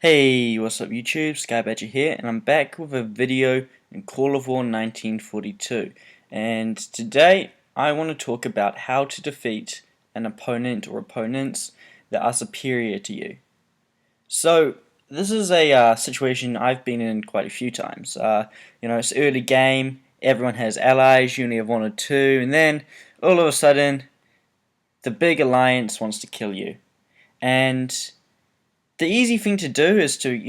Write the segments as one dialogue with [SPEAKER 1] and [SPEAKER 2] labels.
[SPEAKER 1] Hey, what's up YouTube? Skybadger here, and I'm back with a video in Call of War 1942. And today I want to talk about how to defeat an opponent or opponents that are superior to you. So this is a situation I've been in quite a few times. It's early game, everyone has allies, you only have one or two, and then all of a sudden the big alliance wants to kill you. And the easy thing to do is to,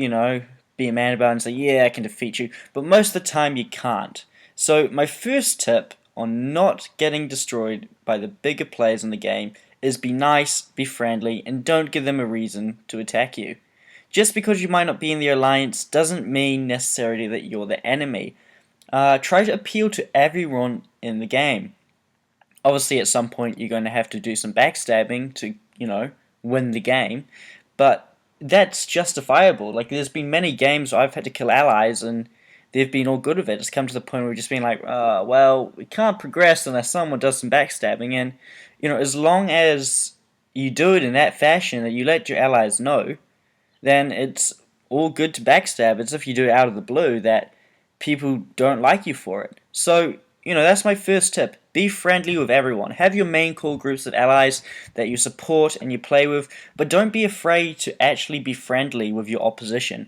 [SPEAKER 1] be a man about it and say, yeah, I can defeat you, but most of the time you can't. So my first tip on not getting destroyed by the bigger players in the game is be nice, be friendly, and don't give them a reason to attack you. Just because you might not be in the alliance doesn't mean necessarily that you're the enemy. Try to appeal to everyone in the game. Obviously, at some point, you're going to have to do some backstabbing to, win the game, but that's justifiable. Like, there's been many games where I've had to kill allies, and they've been all good with it. It's come to the point where we've just been like, well, we can't progress unless someone does some backstabbing, and, as long as you do it in that fashion, that you let your allies know, then it's all good to backstab. It's if you do it out of the blue that people don't like you for it. So, that's my first tip. Be friendly with everyone. Have your main core groups of allies that you support and you play with, but don't be afraid to actually be friendly with your opposition.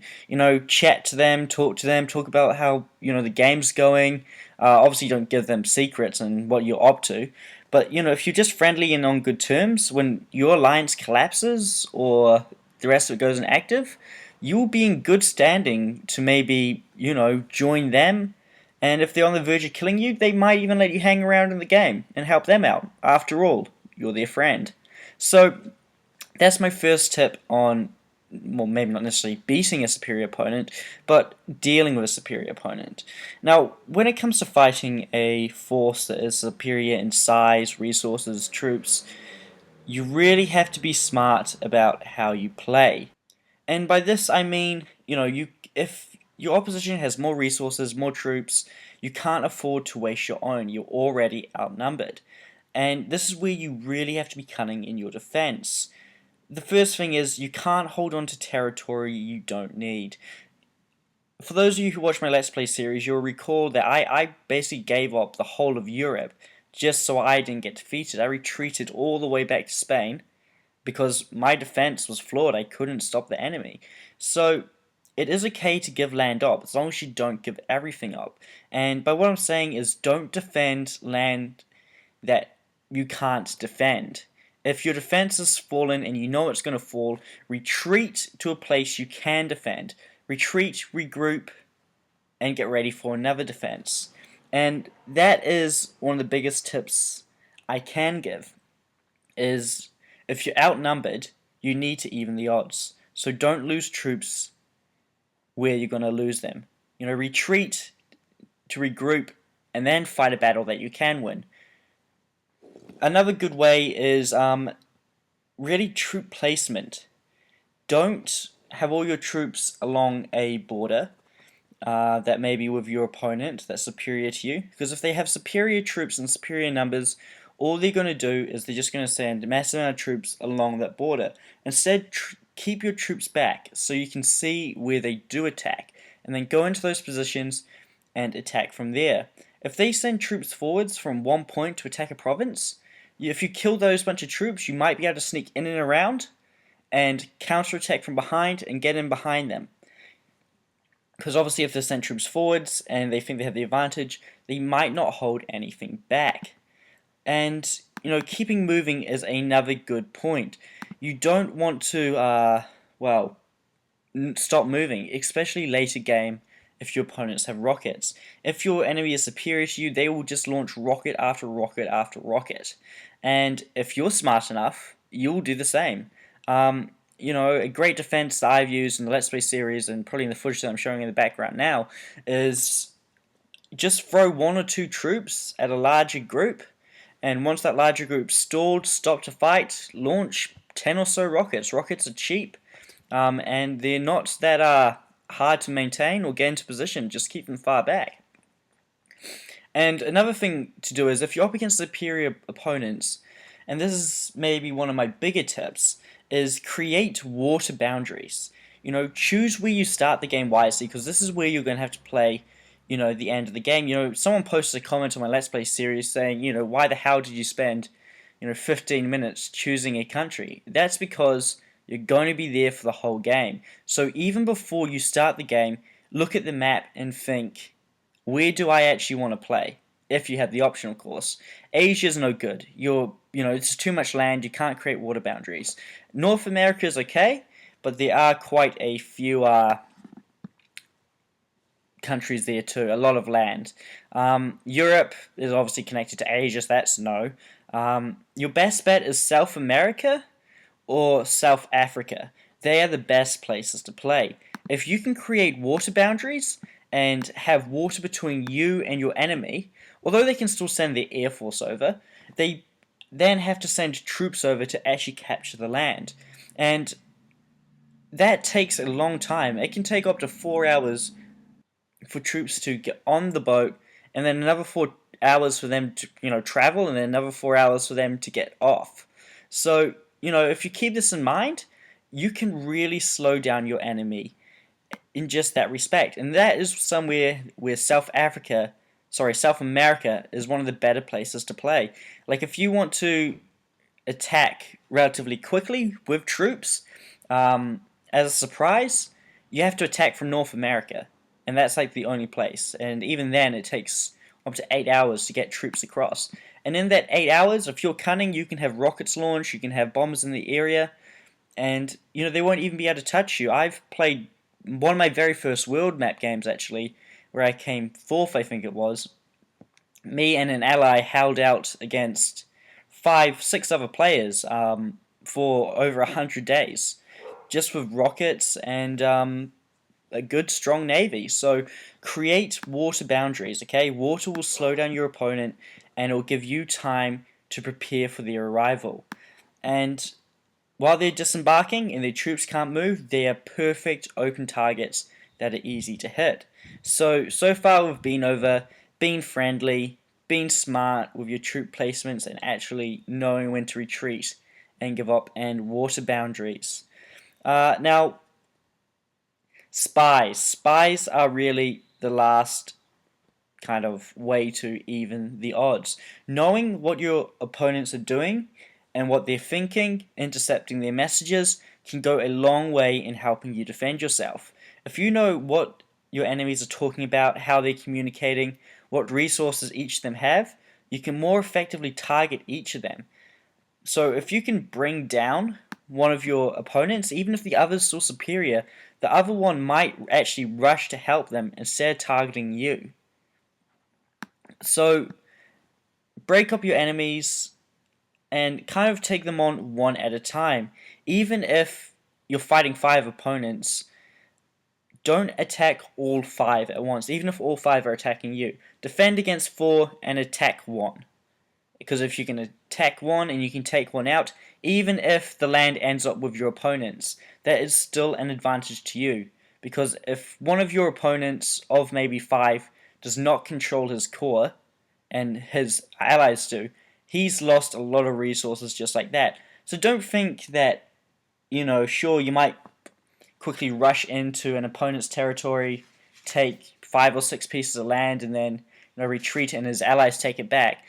[SPEAKER 1] Chat to them, talk about how, the game's going. Obviously, don't give them secrets and what you're up to. But, if you're just friendly and on good terms, when your alliance collapses or the rest of it goes inactive, you'll be in good standing to maybe, join them. And if they're on the verge of killing you, they might even let you hang around in the game and help them out. After all, you're their friend. So that's my first tip on, well, maybe not necessarily beating a superior opponent, but dealing with a superior opponent. Now, when it comes to fighting a force that is superior in size, resources, troops, you really have to be smart about how you play. And by this I mean, if your opposition has more resources, more troops, you can't afford to waste your own. You're already outnumbered. And this is where you really have to be cunning in your defense. The first thing is you can't hold on to territory you don't need. For those of you who watch my Let's Play series, you'll recall that I basically gave up the whole of Europe just so I didn't get defeated. I retreated all the way back to Spain because my defense was flawed. I couldn't stop the enemy. So it is okay to give land up as long as you don't give everything up. And by what I'm saying is don't defend land that you can't defend. If your defense has fallen and you know it's going to fall, retreat to a place you can defend. Retreat, regroup, and get ready for another defense. And that is one of the biggest tips I can give, is if you're outnumbered, you need to even the odds. So don't lose troops where you're going to lose them. Retreat to regroup and then fight a battle that you can win. Another good way is really troop placement. Don't have all your troops along a border that may be with your opponent that's superior to you, because if they have superior troops and superior numbers, all they're going to do is they're just going to send a massive amount of troops along that border. Instead, keep your troops back so you can see where they do attack, and then go into those positions and attack from there. If they send troops forwards from one point to attack a province, if you kill those bunch of troops, you might be able to sneak in and around and counterattack from behind and get in behind them. Because obviously if they send troops forwards and they think they have the advantage, they might not hold anything back. And, keeping moving is another good point. You don't want to, stop moving, especially later game if your opponents have rockets. If your enemy is superior to you, they will just launch rocket after rocket after rocket. And if you're smart enough, you'll do the same. A great defense that I've used in the Let's Play series and probably in the footage that I'm showing in the background now is just throw one or two troops at a larger group, and once that larger group stalled, stop to fight, launch 10 or so rockets. Rockets are cheap, and they're not that hard to maintain or get into position. Just keep them far back. And another thing to do is if you're up against superior opponents, and this is maybe one of my bigger tips, is create water boundaries. choose where you start the game wisely, because this is where you're going to have to play, the end of the game. Someone posted a comment on my Let's Play series saying, why the hell did you spend, 15 minutes choosing a country? That's because you're going to be there for the whole game. So even before you start the game, look at the map and think, where do I actually want to play? If you have the option, of course. Asia's no good. It's too much land. You can't create water boundaries. North America is okay, but there are quite a few countries there too. A lot of land. Europe is obviously connected to Asia, so that's no. Your best bet is South America or South Africa. They are the best places to play. If you can create water boundaries and have water between you and your enemy, although they can still send their air force over, they then have to send troops over to actually capture the land. And that takes a long time. It can take up to 4 hours for troops to get on the boat, and then another 4 hours for them to travel, and then another 4 hours for them to get off. So if you keep this in mind, you can really slow down your enemy in just that respect. And that is somewhere where South America is one of the better places to play. Like, if you want to attack relatively quickly with troops, as a surprise, you have to attack from North America. And that's like the only place. And even then, it takes up to 8 hours to get troops across. And in that 8 hours, if you're cunning, you can have rockets launched, you can have bombs in the area, and they won't even be able to touch you. I've played one of my very first world map games, actually, where I came fourth, I think it was. Me and an ally held out against 5, 6 other players for over 100 days, just with rockets and a good strong navy. So create water boundaries, okay? Water will slow down your opponent and it will give you time to prepare for their arrival. And while they're disembarking and their troops can't move, they are perfect open targets that are easy to hit. So far we've been over being friendly, being smart with your troop placements, and actually knowing when to retreat and give up, and water boundaries. Now, Spies. Spies are really the last kind of way to even the odds. Knowing what your opponents are doing and what they're thinking, intercepting their messages, can go a long way in helping you defend yourself. If you know what your enemies are talking about, how they're communicating, what resources each of them have, you can more effectively target each of them. So if you can bring down one of your opponents, even if the other's still superior, the other one might actually rush to help them instead of targeting you. So break up your enemies and kind of take them on one at a time. Even if you're fighting 5 opponents, don't attack all 5 at once, even if all 5 are attacking you. Defend against 4 and attack 1. Because if you can attack 1 and you can take 1 out, even if the land ends up with your opponents, that is still an advantage to you. Because if one of your opponents of maybe 5 does not control his core, and his allies do, he's lost a lot of resources just like that. So don't think that, sure, you might quickly rush into an opponent's territory, take 5 or 6 pieces of land, and then retreat and his allies take it back.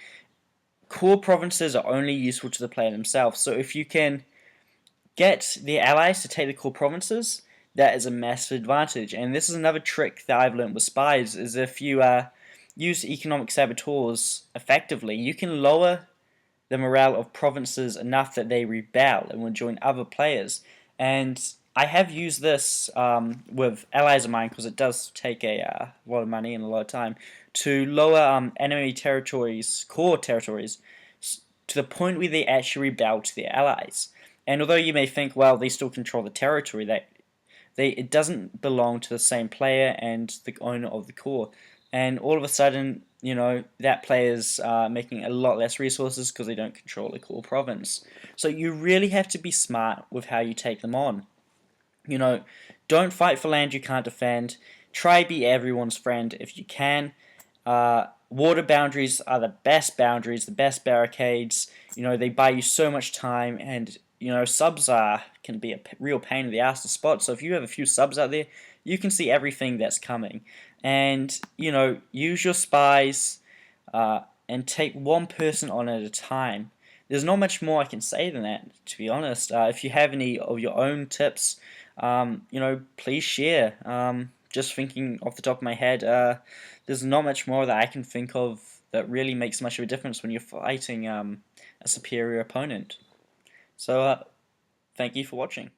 [SPEAKER 1] Core provinces are only useful to the player themselves. So if you can get the allies to take the core provinces, that is a massive advantage. And this is another trick that I've learned with Spies, is if you use economic saboteurs effectively, you can lower the morale of provinces enough that they rebel and will join other players. And I have used this with allies of mine, because it does take a lot of money and a lot of time, to lower enemy territories, core territories, to the point where they actually rebel to their allies. And although you may think, well, they still control the territory, it doesn't belong to the same player and the owner of the core. And all of a sudden, that player's making a lot less resources because they don't control the core province. So you really have to be smart with how you take them on. Don't fight for land you can't defend. Try be everyone's friend if you can. Water boundaries are the best barricades. They buy you so much time, and subs can be a real pain in the ass to spot. So if you have a few subs out there, you can see everything that's coming, and use your spies and take one person on at a time. There's not much more I can say than that, to be honest. If you have any of your own tips, please share. Just thinking off the top of my head, there's not much more that I can think of that really makes much of a difference when you're fighting a superior opponent. So, thank you for watching.